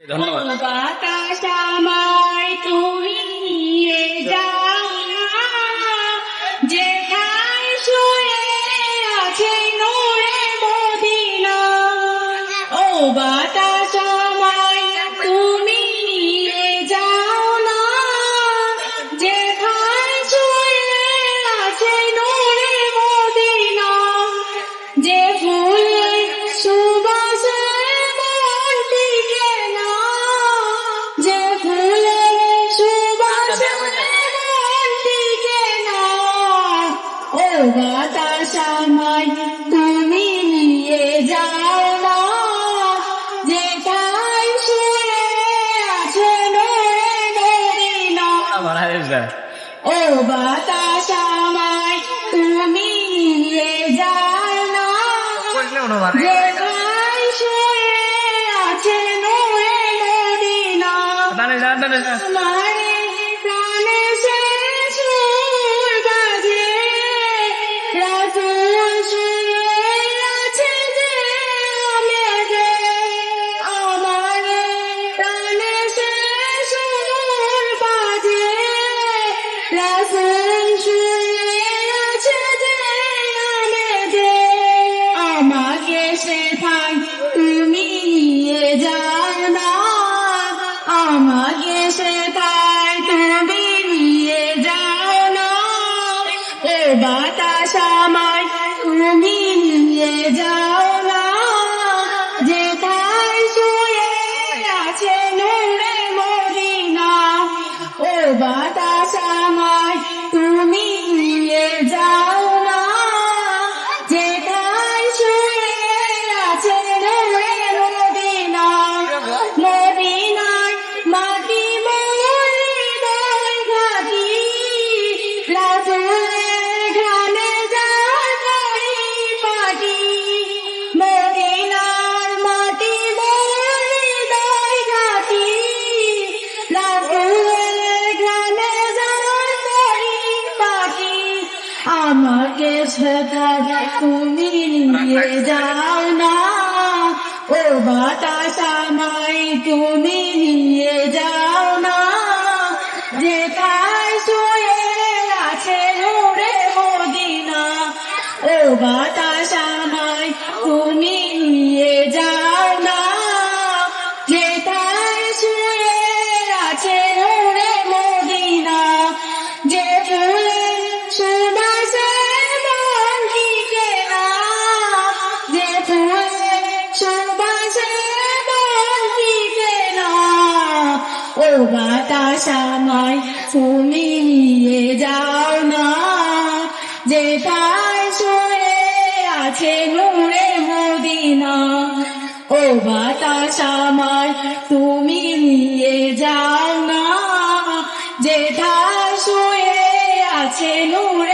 ধন্যবাদ। বাতাস আমায় তুমি নিয়ে যাও না, যেথায় শুয়ে আছে নূরে মদিনা। ও বাতাস আমায় তুমি নিয়ে যাও না, যেথায় শুয়ে আছে নূরে মদিনা। যে ফুলের সুবাসে মন টিকে না, যে ফুলের সুবাসে মন টিকে না। ও বাতাস আমায় তুমি নিয়ে যাও না, যেথায় শুয়ে আছে নূরে মদিনা। ও বাতাস আমায় তুমি নিয়ে যাও না, যেথায় শুয়ে আছে নূরে মদিনা। আমার প্রাণে সে সুর বাজে, রাসূল শুয়ে আছে যে আমেজে। আমার প্রাণে সে সুর বাজে, রাসূল শুয়ে আছে যে আমেজে। আমাকে সেথায় তুমি নিয়ে যাও না, আমাকে সেথায় তুমি নিয়ে যাও না। ও বাতাস আমায় তুমি নিয়ে যাও না, যেথায় শুয়ে আছে নূরে মদিনা। ও বাতাস আমায় তুমি নিয়ে যাও না, যেথায় শুয়ে আছে নূরে মদিনা। মদিনার মাটি মোর হৃদয় ঘাটি, রাসূলের ঘ্রাণে যায় পরিপাটি। মদিনার মাটি মোর হৃদয় ঘাটি, রাসূলের ঘ্রাণে যায় পরিপাটি। আমাকে সেথায় তুমি নিয়ে যাও না, ও বাতাস আমায় তুমি নিয়ে যাও না, যেথায় শুয়ে আছে নূরে মদিনা। ও বাতাস আমায় তুমি নিয়ে যাও না, যেথায় শুয়ে আছে নূরে মদিনা। যে ফুলের সুবাসে মন টিকে না, যে ফুলের সুবাসে মন টিকে না। ও বাতাস আমায় তুমি নিয়ে যাও না, যেথায় শুয়ে আছে নূরে মদিনা। ও বাতাস আমায় তুমি নিয়ে যাও না, যেথায় শুয়ে আছে নূরে